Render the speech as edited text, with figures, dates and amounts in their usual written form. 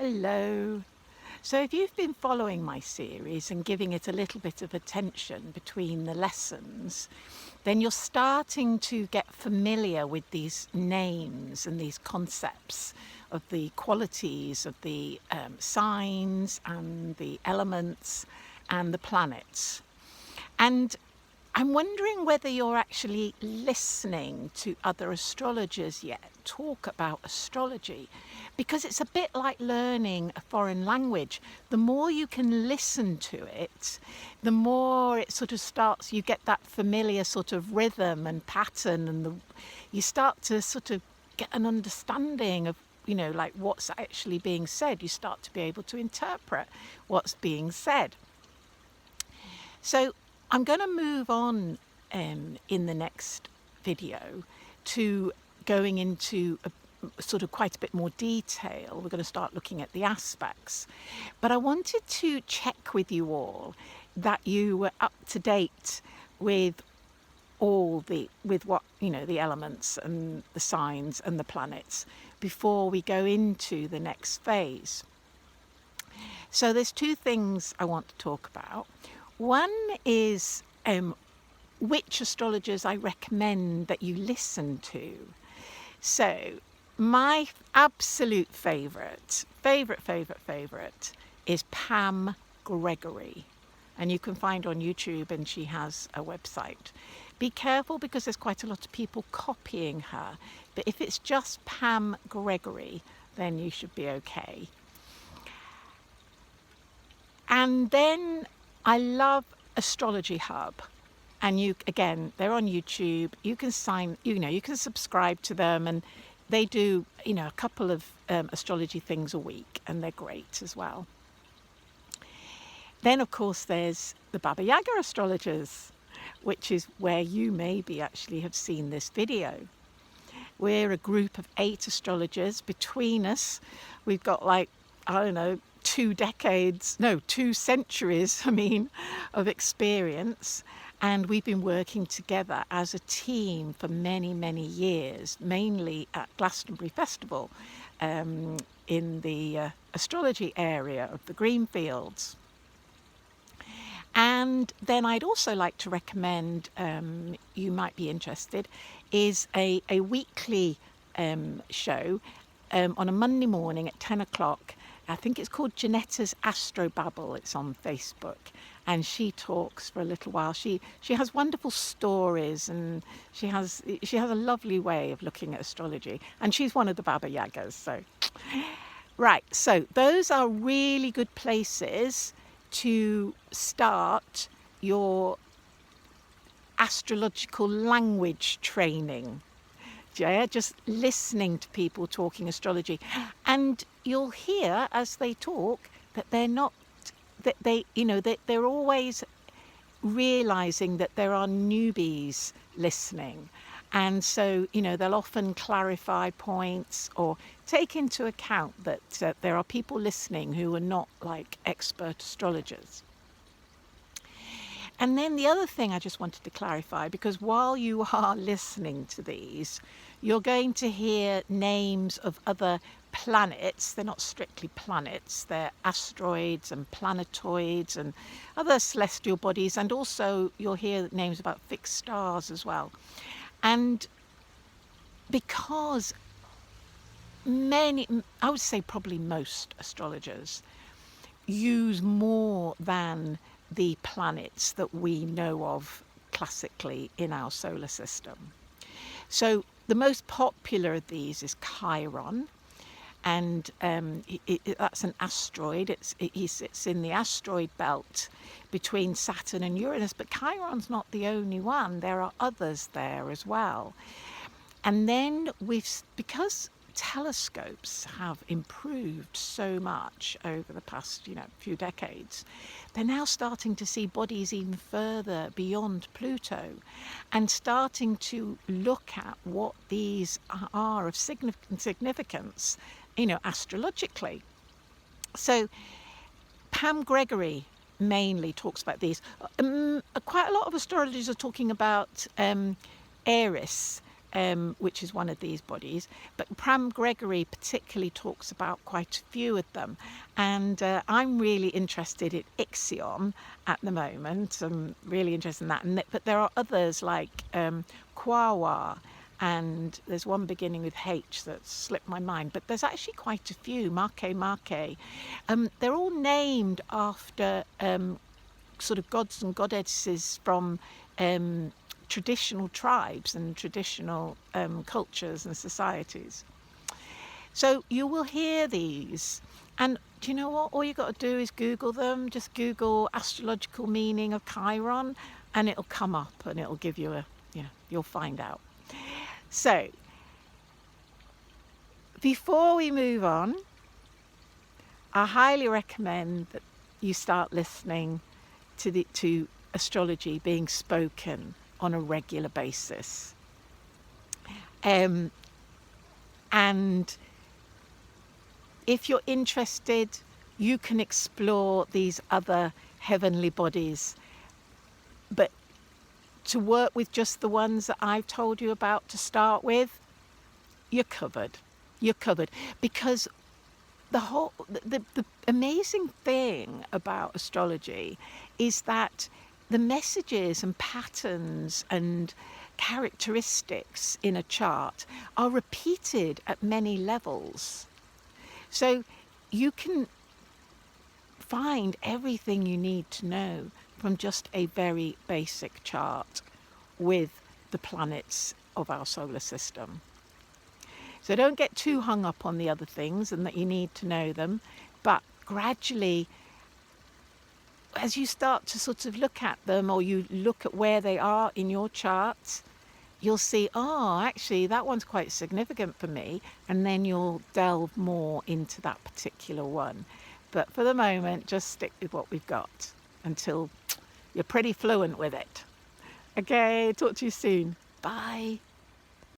Hello. So if you've been following my series and giving it a little bit of attention between the lessons, then you're starting to get familiar with these names and these concepts of the qualities of the signs and the elements and the planets. And I'm wondering whether you're actually listening to other astrologers yet talk about astrology, because it's a bit like learning a foreign language. The more you can listen to it, the more it sort of starts, you get that familiar sort of rhythm and pattern, and you start to sort of get an understanding of, like what's actually being said. You start to be able to interpret what's being said. So I'm going to move on in the next video to going into sort of quite a bit more detail. We're going to start looking at the aspects. But I wanted to check with you all that you were up to date with the elements and the signs and the planets before we go into the next phase. So there's two things I want to talk about. One is which astrologers I recommend that you listen to. So my absolute favourite is Pam Gregory. And you can find her on YouTube, and she has a website. Be careful, because there's quite a lot of people copying her. But if it's just Pam Gregory, then you should be okay. And then I love Astrology Hub, and they're on YouTube. You can you can subscribe to them, and they do, a couple of astrology things a week, and they're great as well. Then, of course, there's the Baba Yaga astrologers, which is where you maybe actually have seen this video. We're a group of 8 astrologers. Between us, we've got 2 centuries, of experience. And we've been working together as a team for many, many years, mainly at Glastonbury Festival in the astrology area of the Greenfields. And then I'd also like to recommend, you might be interested, is a weekly show on a Monday morning at 10 o'clock. I think it's called Janetta's Astrobabble. It's on Facebook, and she talks for a little while. She has wonderful stories, and she has a lovely way of looking at astrology, and she's one of the Baba Yagas. So right, so those are really good places to start your astrological language training. Yeah, just listening to people talking astrology, and you'll hear as they talk that they're always realizing that there are newbies listening, and so they'll often clarify points or take into account that there are people listening who are not like expert astrologers. And then the other thing I just wanted to clarify, because while you are listening to these, you're going to hear names of other planets. They're not strictly planets, they're asteroids and planetoids and other celestial bodies, and also you'll hear names about fixed stars as well. And because I would say probably most astrologers use more than the planets that we know of classically in our solar system. So the most popular of these is Chiron, and that's an asteroid. He sits in the asteroid belt between Saturn and Uranus, but Chiron's not the only one. There are others there as well. And then because telescopes have improved so much over the past few decades, they're now starting to see bodies even further beyond Pluto, and starting to look at what these are of significance, astrologically. So Pam Gregory mainly talks about these. Quite a lot of astrologers are talking about Eris which is one of these bodies, but Pram Gregory particularly talks about quite a few of them, and I'm really interested in Ixion at the moment. I'm really interested in that, but there are others like Quawa, and there's one beginning with H that slipped my mind, but there's actually quite a few. Make. They're all named after sort of gods and goddesses from traditional tribes and traditional cultures and societies. So you will hear these, and do you know what? All you got to do is Google them. Just Google astrological meaning of Chiron, and it'll come up, and it'll give you you'll find out. So before we move on, I highly recommend that you start listening to astrology being spoken on a regular basis. And if you're interested, you can explore these other heavenly bodies. But to work with just the ones that I've told you about to start with, you're covered. You're covered. Because the amazing thing about astrology is that the messages and patterns and characteristics in a chart are repeated at many levels. So you can find everything you need to know from just a very basic chart with the planets of our solar system. So don't get too hung up on the other things and that you need to know them, but gradually, as you start to sort of look at them, or you look at where they are in your charts, you'll see, oh, actually that one's quite significant for me, and then you'll delve more into that particular one. But for the moment, just stick with what we've got until you're pretty fluent with it. Okay, talk to you soon. Bye.